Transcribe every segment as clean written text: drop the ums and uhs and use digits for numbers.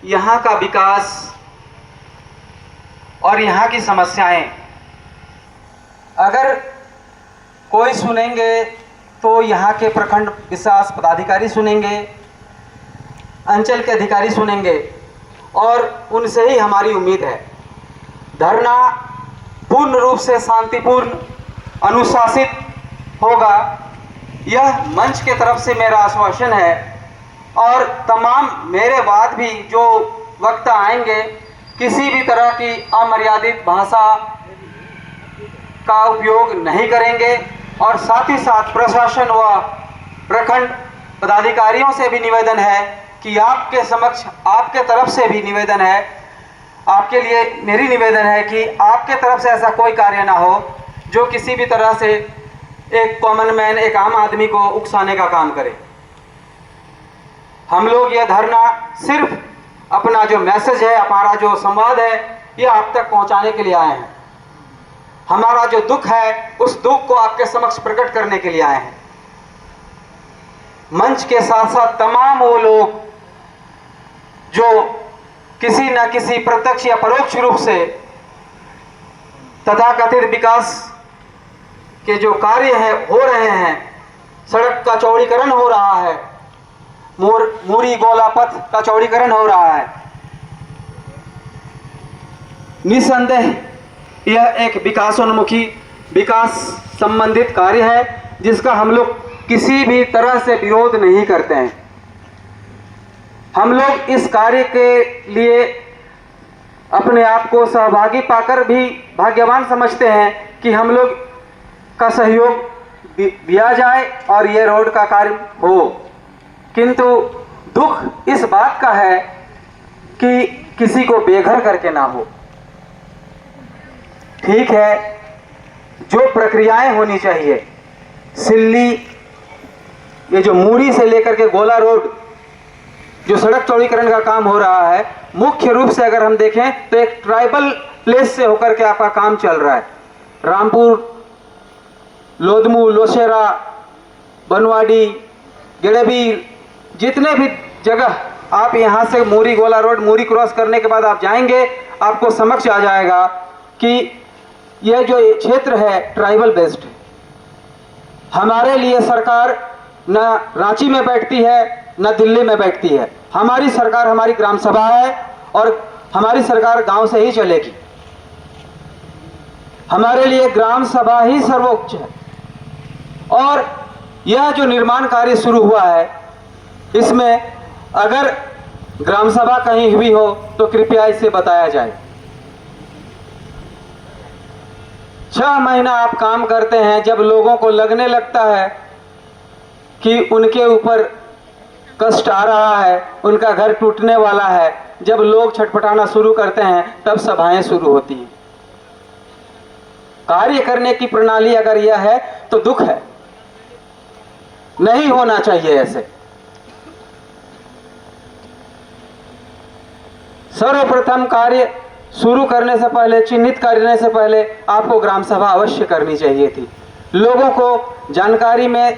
यहाँ का विकास और यहाँ की समस्याएं अगर कोई सुनेंगे तो यहाँ के प्रखंड विकास पदाधिकारी सुनेंगे, अंचल के अधिकारी सुनेंगे और उनसे ही हमारी उम्मीद है। धरना पूर्ण रूप से शांतिपूर्ण, अनुशासित होगा, यह मंच के तरफ से मेरा आश्वासन है। और तमाम मेरे बाद भी जो वक्ता आएंगे किसी भी तरह की अमर्यादित भाषा का उपयोग नहीं करेंगे। और साथ ही साथ प्रशासन व प्रखंड पदाधिकारियों से भी निवेदन है कि आपके समक्ष, आपके तरफ से भी निवेदन है, आपके लिए मेरी निवेदन है कि आपके तरफ से ऐसा कोई कार्य ना हो जो किसी भी तरह से एक कॉमन मैन, एक आम आदमी को उकसाने का काम करे। हम लोग यह धरना सिर्फ अपना जो मैसेज है, हमारा जो संवाद है, ये आप तक पहुंचाने के लिए आए हैं। हमारा जो दुख है उस दुख को आपके समक्ष प्रकट करने के लिए आए हैं। मंच के साथ साथ तमाम वो लोग जो किसी न किसी प्रत्यक्ष या परोक्ष रूप से तथाकथित विकास के जो कार्य है हो रहे हैं, सड़क का चौड़ीकरण हो रहा है, मूरी गोला पथ का चौड़ीकरण हो रहा है, निसंदेह यह एक विकासोन्मुखी, विकास संबंधित कार्य है जिसका हम लोग किसी भी तरह से विरोध नहीं करते हैं। हम लोग इस कार्य के लिए अपने आप को सहभागी पाकर भी भाग्यवान समझते हैं कि हम लोग का सहयोग दिया जाए और ये रोड का कार्य हो। किंतु दुख इस बात का है कि किसी को बेघर करके ना हो। ठीक है, जो प्रक्रियाएं होनी चाहिए, सिल्ली, ये जो मूरी से लेकर के गोला रोड जो सड़क चौड़ीकरण का काम हो रहा है, मुख्य रूप से अगर हम देखें तो एक ट्राइबल प्लेस से होकर के आपका काम चल रहा है। रामपुर, लोदमू, लोसेरा, बनवाड़ी, गेड़ेबीर, जितने भी जगह आप यहाँ से मूरी गोला रोड, मूरी क्रॉस करने के बाद आप जाएंगे, आपको समझ आ जाएगा कि यह जो क्षेत्र है ट्राइबल बेस्ड है। हमारे लिए सरकार न रांची में बैठती है न दिल्ली में बैठती है। हमारी सरकार हमारी ग्राम सभा है और हमारी सरकार गांव से ही चलेगी। हमारे लिए ग्राम सभा ही सर्वोच्च है। और यह जो निर्माण कार्य शुरू हुआ है, इसमें अगर ग्राम सभा कहीं हुई हो तो कृपया इसे बताया जाए। 6 महीना आप काम करते हैं, जब लोगों को लगने लगता है कि उनके ऊपर कष्ट आ रहा है, उनका घर टूटने वाला है, जब लोग छटपटाना शुरू करते हैं, तब सभाएं शुरू होती हैं। कार्य करने की प्रणाली अगर यह है तो दुख है, नहीं होना चाहिए ऐसे। सर्वप्रथम कार्य शुरू करने से पहले, चिन्हित करने से पहले आपको ग्राम सभा अवश्य करनी चाहिए थी। लोगों को जानकारी में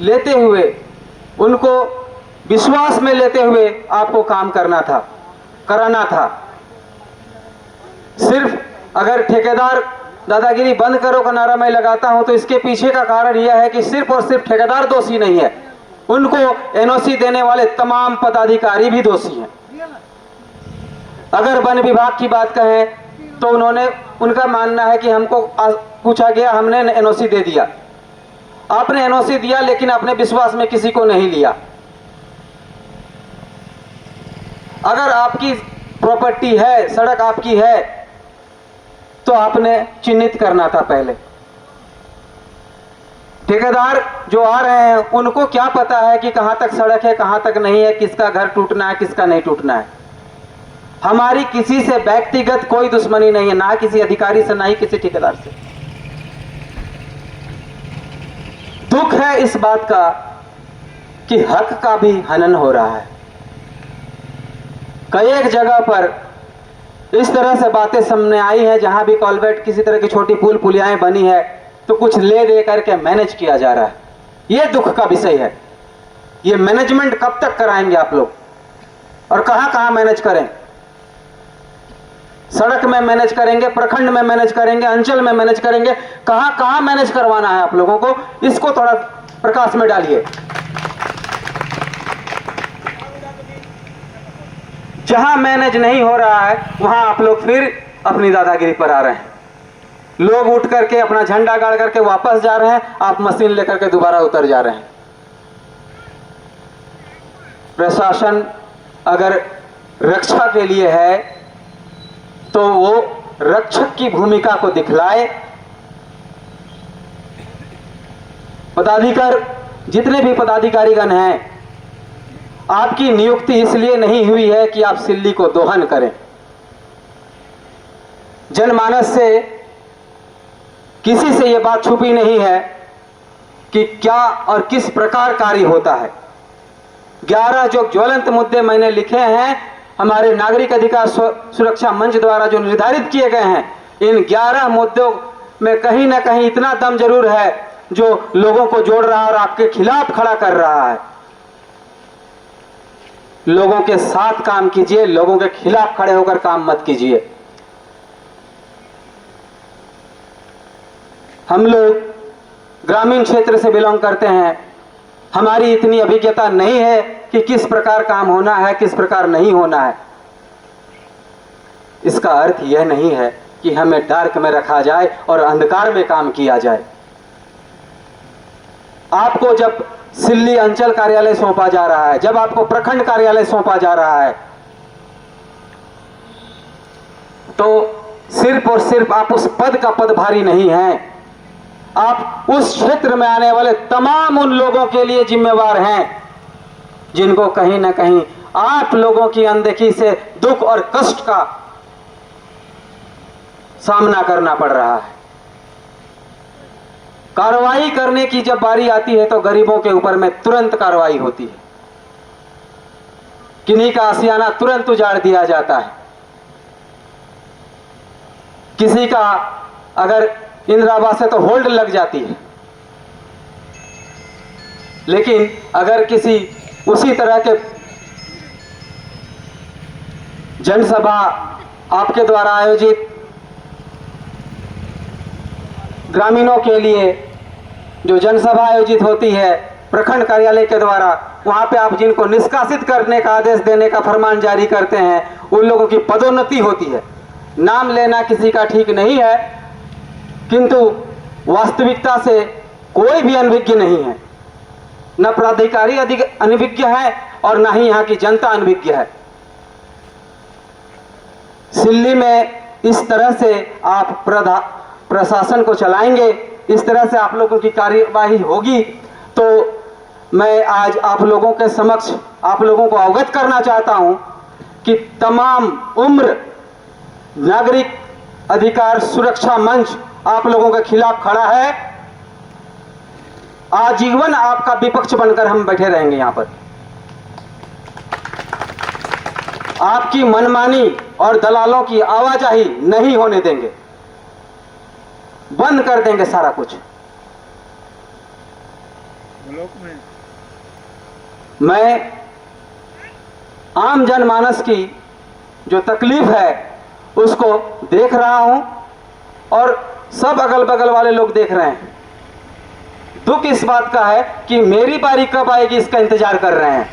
लेते हुए, उनको विश्वास में लेते हुए आपको काम करना था, कराना था। सिर्फ अगर ठेकेदार दादागिरी बंद करो का नारा मैं लगाता हूं तो इसके पीछे का कारण यह है कि सिर्फ और सिर्फ ठेकेदार दोषी नहीं है, उनको एनओसी देने वाले तमाम पदाधिकारी भी दोषी हैं। अगर वन विभाग की बात कहें तो उनका मानना है कि हमको पूछा गया, हमने एनओसी दे दिया। आपने एनओसी दिया लेकिन अपने विश्वास में किसी को नहीं लिया। अगर आपकी प्रॉपर्टी है, सड़क आपकी है, तो आपने चिन्हित करना था पहले। ठेकेदार जो आ रहे हैं उनको क्या पता है कि कहां तक सड़क है, कहां तक नहीं है, किसका घर टूटना है, किसका नहीं टूटना है। हमारी किसी से व्यक्तिगत कोई दुश्मनी नहीं है, ना किसी अधिकारी से, ना ही किसी ठेकेदार से। दुख है इस बात का कि हक का भी हनन हो रहा है। कई एक जगह पर इस तरह से बातें सामने आई है जहां भी कॉलवेट, किसी तरह की छोटी पुल पुलियाएं बनी है तो कुछ ले दे करके मैनेज किया जा रहा है। यह दुख का विषय है। ये मैनेजमेंट कब तक कराएंगे आप लोग? और कहां कहां मैनेज करें। सड़क में मैनेज करेंगे, प्रखंड में मैनेज करेंगे, अंचल में मैनेज करेंगे, कहां कहां मैनेज करवाना है आप लोगों को, इसको थोड़ा प्रकाश में डालिए। जहां मैनेज नहीं हो रहा है वहां आप लोग फिर अपनी दादागिरी पर आ रहे हैं। लोग उठ करके अपना झंडा गाड़ करके वापस जा रहे हैं, आप मशीन लेकर के दोबारा उतर जा रहे हैं। प्रशासन अगर रक्षा के लिए है तो वो रक्षक की भूमिका को दिखलाए। पदाधिकारी, जितने भी पदाधिकारीगण हैं, आपकी नियुक्ति इसलिए नहीं हुई है कि आप सिल्ली को दोहन करें। जनमानस से किसी से यह बात छुपी नहीं है कि क्या और किस प्रकार कार्य होता है। 11 जो ज्वलंत मुद्दे मैंने लिखे हैं हमारे नागरिक अधिकार सुरक्षा मंच द्वारा जो निर्धारित किए गए हैं, इन 11 मुद्दों में कहीं ना कहीं इतना दम जरूर है जो लोगों को जोड़ रहा है और आपके खिलाफ खड़ा कर रहा है। लोगों के साथ काम कीजिए, लोगों के खिलाफ खड़े होकर काम मत कीजिए। हम लोग ग्रामीण क्षेत्र से बिलोंग करते हैं, हमारी इतनी अभिज्ञता नहीं है कि किस प्रकार काम होना है, किस प्रकार नहीं होना है। इसका अर्थ यह नहीं है कि हमें डार्क में रखा जाए और अंधकार में काम किया जाए। आपको जब सिल्ली अंचल कार्यालय सौंपा जा रहा है, जब आपको प्रखंड कार्यालय सौंपा जा रहा है, तो सिर्फ और सिर्फ आप उस पद का पदभारी नहीं हैं, आप उस क्षेत्र में आने वाले तमाम उन लोगों के लिए जिम्मेवार हैं जिनको कहीं ना कहीं आप लोगों की अनदेखी से दुख और कष्ट का सामना करना पड़ रहा है। कार्रवाई करने की जब बारी आती है तो गरीबों के ऊपर में तुरंत कार्रवाई होती है, किन्हीं का आशियाना तुरंत उजाड़ दिया जाता है। किसी का अगर इंदिरा आवास है तो होल्ड लग जाती है, लेकिन अगर किसी उसी तरह के जनसभा आपके द्वारा आयोजित ग्रामीणों के लिए जो जनसभा आयोजित होती है प्रखंड कार्यालय के द्वारा, वहां पे आप जिनको निष्कासित करने का आदेश देने का फरमान जारी करते हैं, उन लोगों की पदोन्नति होती है। नाम लेना किसी का ठीक नहीं है, किंतु वास्तविकता से कोई भी अनभिज्ञ नहीं है। न प्राधिकारी अनभिज्ञ है और न ही यहाँ की जनता अनभिज्ञ है। सिल्ली में इस तरह से आप प्रशासन को चलाएंगे, इस तरह से आप लोगों की कार्यवाही होगी, तो मैं आज आप लोगों के समक्ष आप लोगों को अवगत करना चाहता हूं कि तमाम उम्र नागरिक अधिकार सुरक्षा मंच आप लोगों के खिलाफ खड़ा है। आजीवन आपका विपक्ष बनकर हम बैठे रहेंगे। यहां पर आपकी मनमानी और दलालों की आवाजाही नहीं होने देंगे, बंद कर देंगे सारा कुछ। मैं आम जनमानस की जो तकलीफ है उसको देख रहा हूं और सब अगल बगल वाले लोग देख रहे हैं। दुख इस बात का है कि मेरी बारी कब आएगी इसका इंतजार कर रहे हैं।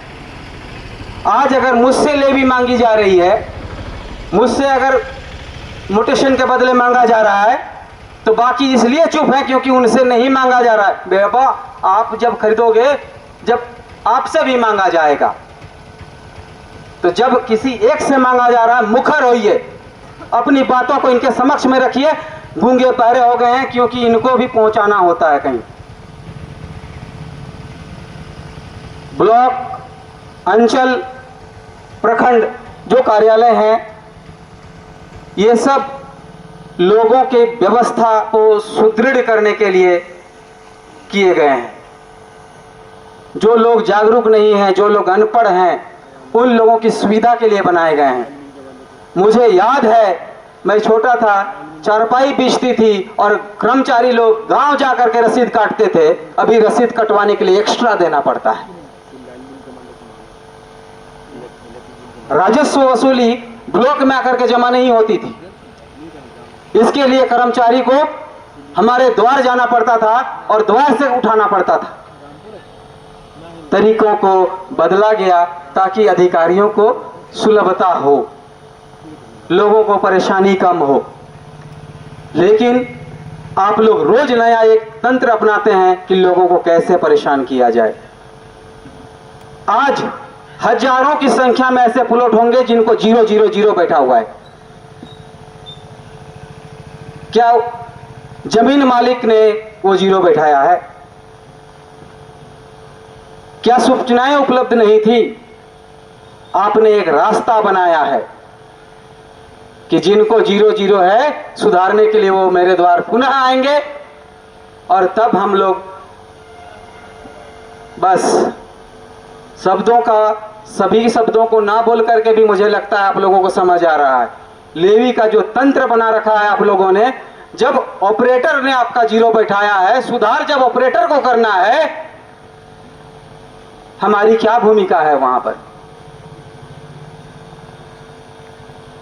आज अगर मुझसे लेवी मांगी जा रही है, मुझसे अगर म्यूटेशन के बदले मांगा जा रहा है, तो बाकी इसलिए चुप है क्योंकि उनसे नहीं मांगा जा रहा है। बेबा, आप जब खरीदोगे, जब आपसे भी मांगा जाएगा, तो जब किसी एक से मांगा जा रहा है, मुखर होइए, अपनी बातों को इनके समक्ष में रखिए। गूंगे पहरे हो गए हैं क्योंकि इनको भी पहुंचाना होता है कहीं। ब्लॉक, अंचल, प्रखंड जो कार्यालय हैं, ये सब लोगों के व्यवस्था को सुदृढ़ करने के लिए किए गए हैं। जो लोग जागरूक नहीं हैं, जो लोग अनपढ़ हैं, उन लोगों की सुविधा के लिए बनाए गए हैं। मुझे याद है, मैं छोटा था, चारपाई बिछती थी और कर्मचारी लोग गांव जाकर के रसीद काटते थे। अभी रसीद कटवाने के लिए एक्स्ट्रा देना पड़ता है। राजस्व वसूली ब्लॉक में आकर के जमा नहीं होती थी। इसके लिए कर्मचारी को हमारे द्वार जाना पड़ता था और द्वार से उठाना पड़ता था। तरीकों को बदला गया ताकि अधिकारियों को सुलभता हो, लोगों को परेशानी कम हो। लेकिन आप लोग रोज नया एक तंत्र अपनाते हैं कि लोगों को कैसे परेशान किया जाए। आज हजारों की संख्या में ऐसे प्लॉट होंगे जिनको 000 बैठा हुआ है। क्या जमीन मालिक ने वो 0 बैठाया है? क्या सूचनाएं उपलब्ध नहीं थी? आपने एक रास्ता बनाया है कि जिनको 0 है सुधारने के लिए वो मेरे द्वार पुनः आएंगे, और तब हम लोग बस सभी शब्दों को ना बोल करके भी मुझे लगता है आप लोगों को समझ आ रहा है। लेवी का जो तंत्र बना रखा है आप लोगों ने, जब ऑपरेटर ने आपका 0 बैठाया है, सुधार जब ऑपरेटर को करना है, हमारी क्या भूमिका है वहां पर?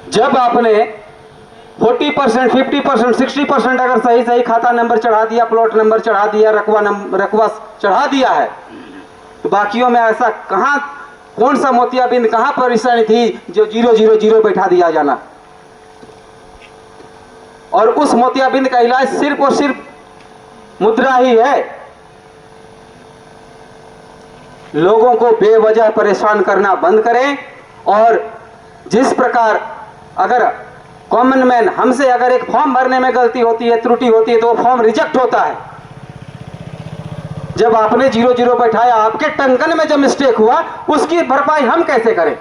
जब आपने 40%, 50%, 60% अगर सही खाता नंबर चढ़ा दिया, प्लॉट नंबर चढ़ा दिया, रकबा चढ़ा दिया है, तो बाकियों में ऐसा कौन सा मोतियाबिंद, कहां परेशानी थी जो 000 बैठा दिया जाना? और उस मोतियाबिंद का इलाज सिर्फ और सिर्फ मुद्रा ही है। लोगों को बेवजह परेशान करना बंद करें। और जिस प्रकार अगर कॉमन मैन हमसे अगर एक फॉर्म भरने में गलती होती है, त्रुटि होती है, तो वो फॉर्म रिजेक्ट होता है। जब आपने 0 बैठाया, आपके टंकन में जब मिस्टेक हुआ, उसकी भरपाई हम कैसे करें?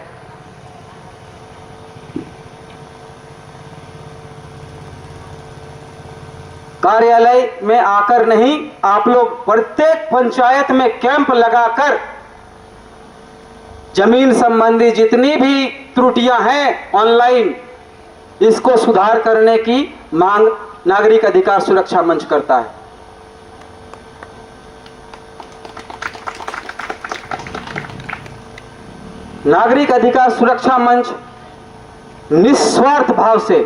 कार्यालय में आकर नहीं, आप लोग प्रत्येक पंचायत में कैंप लगाकर जमीन संबंधी जितनी भी त्रुटियां हैं ऑनलाइन, इसको सुधार करने की मांग नागरिक अधिकार सुरक्षा मंच करता है। नागरिक अधिकार सुरक्षा मंच निस्वार्थ भाव से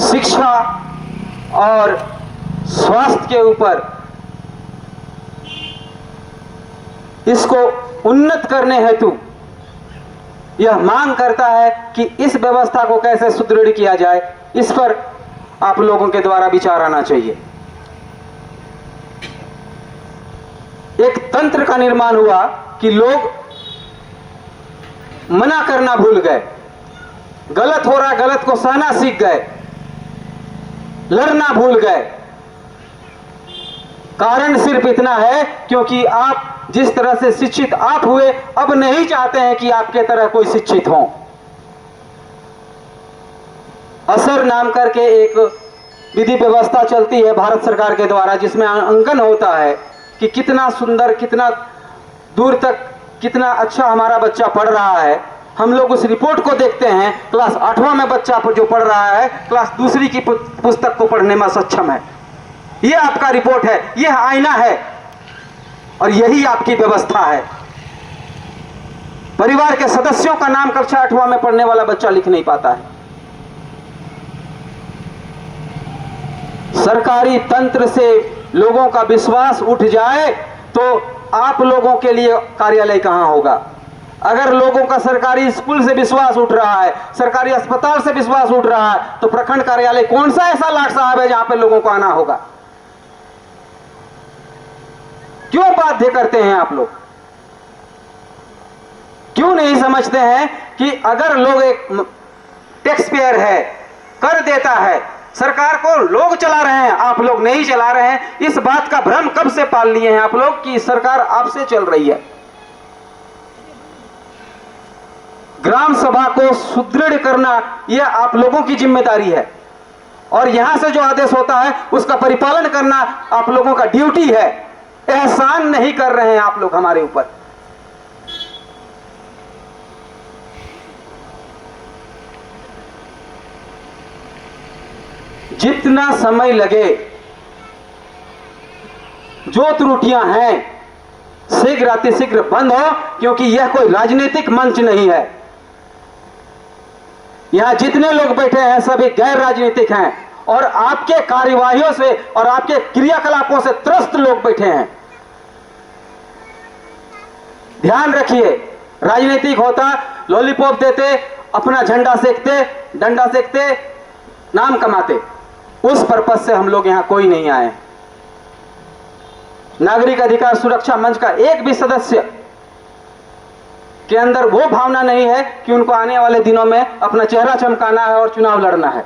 शिक्षा और स्वास्थ्य के ऊपर इसको उन्नत करने हेतु यह मांग करता है कि इस व्यवस्था को कैसे सुदृढ़ किया जाए, इस पर आप लोगों के द्वारा विचार आना चाहिए। एक तंत्र का निर्माण हुआ कि लोग मना करना भूल गए, गलत हो रहा गलत को सहना सीख गए, लड़ना भूल गए। कारण सिर्फ इतना है क्योंकि आप जिस तरह से शिक्षित आप हुए, अब नहीं चाहते हैं कि आपके तरह कोई शिक्षित हो। असर नाम करके एक विधि व्यवस्था चलती है भारत सरकार के द्वारा, जिसमें अंकन होता है कि कितना सुंदर, कितना दूर तक, कितना अच्छा हमारा बच्चा पढ़ रहा है। हम लोग उस रिपोर्ट को देखते हैं, क्लास 8वां में बच्चा जो पढ़ रहा है, क्लास 2 की पुस्तक को पढ़ने में सक्षम है। यह आपका रिपोर्ट है, यह आईना है, और यही आपकी व्यवस्था है। परिवार के सदस्यों का नाम कक्षा 8वां में पढ़ने वाला बच्चा लिख नहीं पाता है। सरकारी तंत्र से लोगों का विश्वास उठ जाए तो आप लोगों के लिए कार्यालय कहां होगा? अगर लोगों का सरकारी स्कूल से विश्वास उठ रहा है, सरकारी अस्पताल से विश्वास उठ रहा है, तो प्रखंड कार्यालय कौन सा ऐसा लाट साहब है जहां पे लोगों को आना होगा? क्यों बाध्य करते हैं आप लोग? क्यों नहीं समझते हैं कि अगर लोग एक टैक्स पेयर है, कर देता है, सरकार को लोग चला रहे हैं, आप लोग नहीं चला रहे हैं। इस बात का भ्रम कब से पाल लिए हैं आप लोग कि सरकार आपसे चल रही है। ग्राम सभा को सुदृढ़ करना यह आप लोगों की जिम्मेदारी है, और यहां से जो आदेश होता है उसका परिपालन करना आप लोगों का ड्यूटी है। एहसान नहीं कर रहे हैं आप लोग हमारे ऊपर। जितना समय लगे, जो त्रुटियां हैं शीघ्र अतिशीघ्र बंद हो, क्योंकि यह कोई राजनीतिक मंच नहीं है। यहां जितने लोग बैठे हैं सभी गैर राजनीतिक हैं और आपके कार्यवाहियों से और आपके क्रियाकलापों से त्रस्त लोग बैठे हैं। ध्यान रखिए, राजनीतिक होता लॉलीपॉप देते, अपना झंडा सेकते, डंडा सेकते, नाम कमाते। उस पर्पस से हम लोग यहां कोई नहीं आए। नागरिक अधिकार सुरक्षा मंच का एक भी सदस्य के अंदर वो भावना नहीं है कि उनको आने वाले दिनों में अपना चेहरा चमकाना है और चुनाव लड़ना है।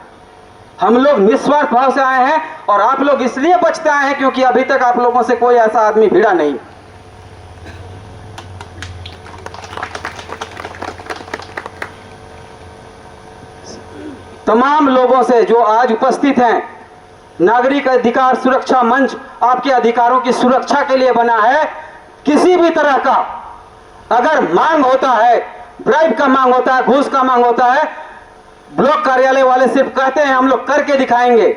हम लोग निस्वार्थ भाव से आए हैं और आप लोग इसलिए बचते आए हैं क्योंकि अभी तक आप लोगों से कोई ऐसा आदमी भिड़ा नहीं। तमाम लोगों से जो आज उपस्थित हैं, नागरिक अधिकार सुरक्षा मंच आपके अधिकारों की सुरक्षा के लिए बना है। किसी भी तरह का अगर मांग होता है, ब्राइब का मांग होता है, घूस का मांग होता है, ब्लॉक कार्यालय वाले सिर्फ कहते हैं हम लोग करके दिखाएंगे।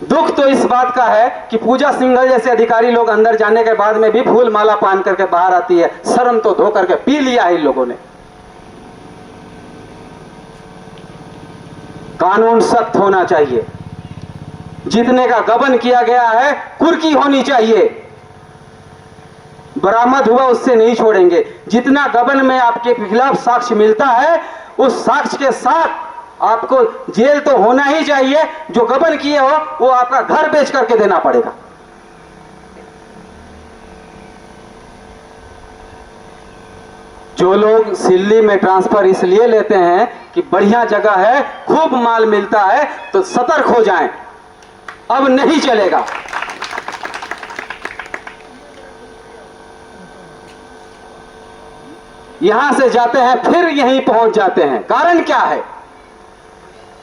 दुख तो इस बात का है कि पूजा सिंघल जैसे अधिकारी लोग अंदर जाने के बाद में भी फूल माला पान करके बाहर आती है। शर्म तो धो करके पी लिया है इन लोगों ने। कानून सख्त होना चाहिए। जितने का गबन किया गया है कुर्की होनी चाहिए। बरामद हुआ उससे नहीं छोड़ेंगे। जितना गबन में आपके खिलाफ साक्ष्य मिलता है उस साक्ष्य के साथ आपको जेल तो होना ही चाहिए। जो गबन किए हो वो आपका घर बेच करके देना पड़ेगा। जो लोग सिल्ली में ट्रांसफर इसलिए लेते हैं कि बढ़िया जगह है, खूब माल मिलता है, तो सतर्क हो जाएं। अब नहीं चलेगा। यहां से जाते हैं फिर यहीं पहुंच जाते हैं। कारण क्या है?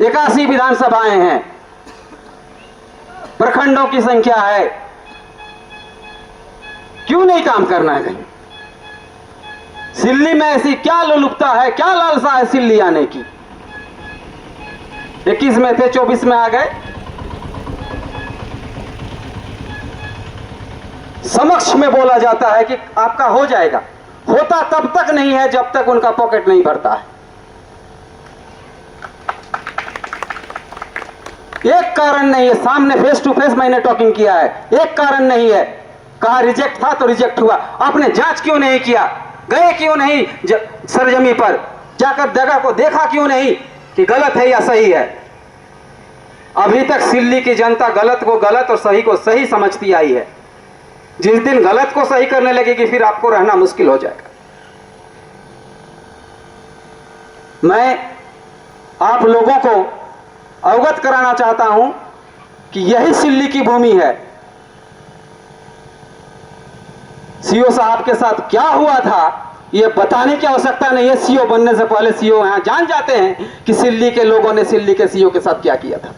81 विधानसभाएं हैं, प्रखंडों की संख्या है, क्यों नहीं काम करना है? कहीं सिल्ली में ऐसी क्या लोलुपता है, क्या लालसा है सिल्ली आने की? 21 में थे, 24 में आ गए। समक्ष में बोला जाता है कि आपका हो जाएगा। होता तब तक नहीं है जब तक उनका पॉकेट नहीं भरता है। एक कारण नहीं है, सामने फेस टू फेस मैंने टॉकिंग किया है, एक कारण नहीं है। कहा रिजेक्ट था तो रिजेक्ट हुआ। आपने जांच क्यों नहीं किया? गए क्यों नहीं सरजमी पर जाकर जगह को देखा क्यों नहीं कि गलत है या सही है? अभी तक सिल्ली की जनता गलत को गलत और सही को सही समझती आई है। जिस दिन गलत को सही करने लगेगी फिर आपको रहना मुश्किल हो जाएगा। मैं आप लोगों को अवगत कराना चाहता हूं कि यही सिल्ली की भूमि है। सीओ साहब के साथ क्या हुआ था यह बताने की आवश्यकता नहीं है। सीओ बनने से पहले सीओ यहां जान जाते हैं कि सिल्ली के लोगों ने सिल्ली के सीओ के साथ क्या किया था।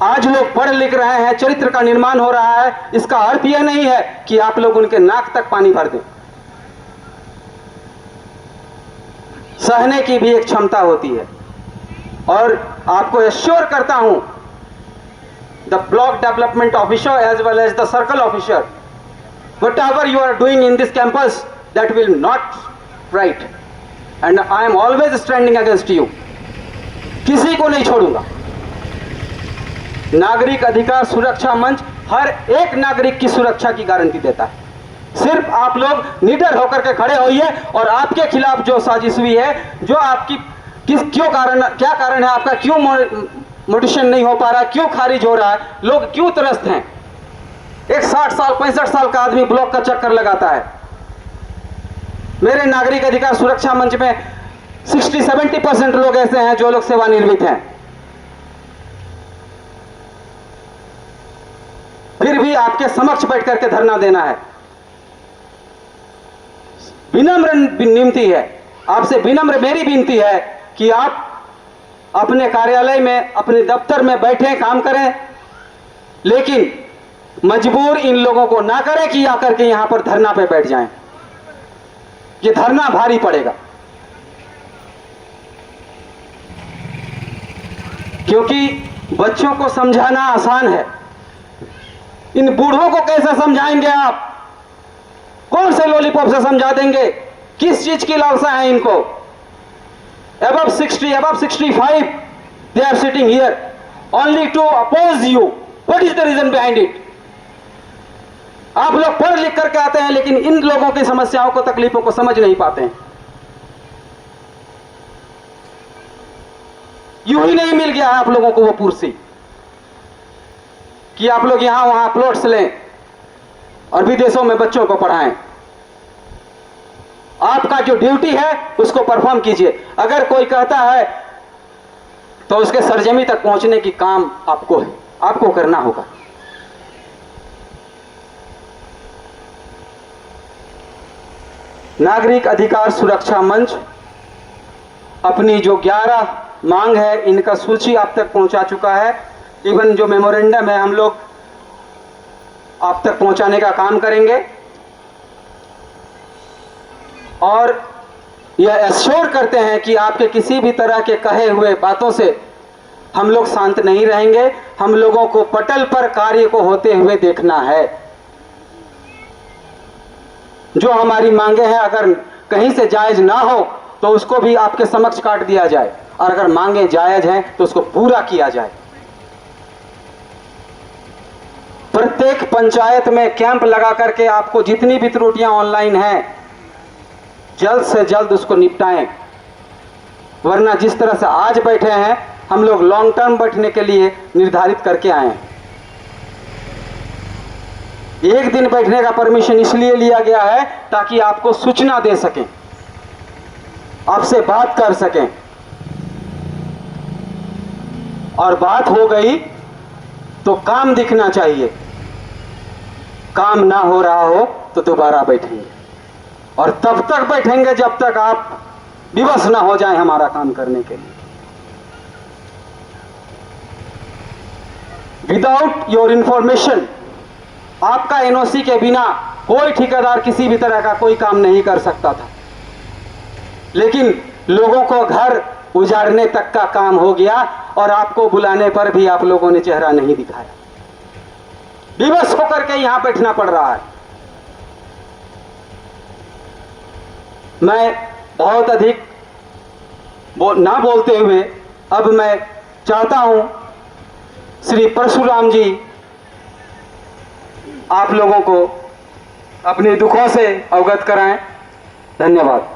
आज लोग पढ़ लिख रहे हैं, चरित्र का निर्माण हो रहा है। इसका अर्थ यह नहीं है कि आप लोग उनके नाक तक पानी भर दें। सहने की भी एक क्षमता होती है। और आपको एश्योर करता हूं, the block development officer as well as the circle officer, whatever you are doing in this campus, that will not right, and I am always standing against you. किसी को नहीं छोड़ूंगा। नागरिक अधिकार सुरक्षा मंच हर एक नागरिक की सुरक्षा की गारंटी देता है। सिर्फ आप लोग निडर होकर के खड़े होइए और आपके खिलाफ जो साजिश हुई है, जो आपकी क्या कारण है आपका, क्यों मोटिवेशन नहीं हो पा रहा, क्यों खारिज हो रहा है, लोग क्यों त्रस्त हैं? एक 60 साल 65 साल का आदमी ब्लॉक का चक्कर लगाता है। मेरे नागरिक अधिकार सुरक्षा मंच में 60-70% लोग ऐसे हैं जो लोग सेवानिवृत्त हैं। फिर भी आपके समक्ष बैठ करके धरना देना है। विनम्र विनती है आपसे, विनम्र मेरी विनती है कि आप अपने कार्यालय में, अपने दफ्तर में बैठे काम करें, लेकिन मजबूर इन लोगों को ना करें कि आकर के यहां पर धरना पे बैठ जाएं। ये धरना भारी पड़ेगा, क्योंकि बच्चों को समझाना आसान है, इन बूढ़ों को कैसे समझाएंगे आप? कौन से लॉलीपॉप से समझा देंगे? किस चीज की लालसा है इनको? above 60, above 65, they are sitting here only to oppose you. What is the reason behind it? आप लोग पढ़ लिख करके आते हैं, लेकिन इन लोगों की समस्याओं को, तकलीफों को समझ नहीं पाते हैं। यूं ही नहीं मिल गया है आप लोगों को वो कुर्सी कि आप लोग यहां वहां प्लॉट्स लें और विदेशों में बच्चों को पढ़ाएं। आपका जो ड्यूटी है उसको परफॉर्म कीजिए। अगर कोई कहता है तो उसके सरजमी तक पहुंचने की काम आपको है, आपको करना होगा। नागरिक अधिकार सुरक्षा मंच अपनी जो 11 मांग है, इनका सूची आप तक पहुंचा चुका है। इवन जो मेमोरेंडम है हम लोग आप तक पहुंचाने का काम करेंगे और यह एश्योर करते हैं कि आपके किसी भी तरह के कहे हुए बातों से हम लोग शांत नहीं रहेंगे। हम लोगों को पटल पर कार्य को होते हुए देखना है। जो हमारी मांगे हैं अगर कहीं से जायज ना हो तो उसको भी आपके समक्ष काट दिया जाए, और अगर मांगे जायज हैं तो उसको पूरा किया जाए। प्रत्येक पंचायत में कैंप लगा करके आपको जितनी भी त्रुटियां ऑनलाइन हैं जल्द से जल्द उसको निपटाएं, वरना जिस तरह से आज बैठे हैं हम लोग लॉन्ग टर्म बैठने के लिए निर्धारित करके आए हैं। एक दिन बैठने का परमिशन इसलिए लिया गया है ताकि आपको सूचना दे सकें, आपसे बात कर सकें, और बात हो गई तो काम दिखना चाहिए। काम ना हो रहा हो तो दोबारा बैठेंगे, और तब तक बैठेंगे जब तक आप विवश ना हो जाएं हमारा काम करने के लिए। विदाउट योर इंफॉर्मेशन, आपका एनओसी के बिना कोई ठेकेदार किसी भी तरह का कोई काम नहीं कर सकता था, लेकिन लोगों को घर उजाड़ने तक का काम हो गया और आपको बुलाने पर भी आप लोगों ने चेहरा नहीं दिखाया। विवश होकर के यहां बैठना पड़ रहा है। मैं बहुत अधिक ना बोलते हुए अब मैं चाहता हूं श्री परशुराम जी आप लोगों को अपने दुखों से अवगत कराएं। धन्यवाद।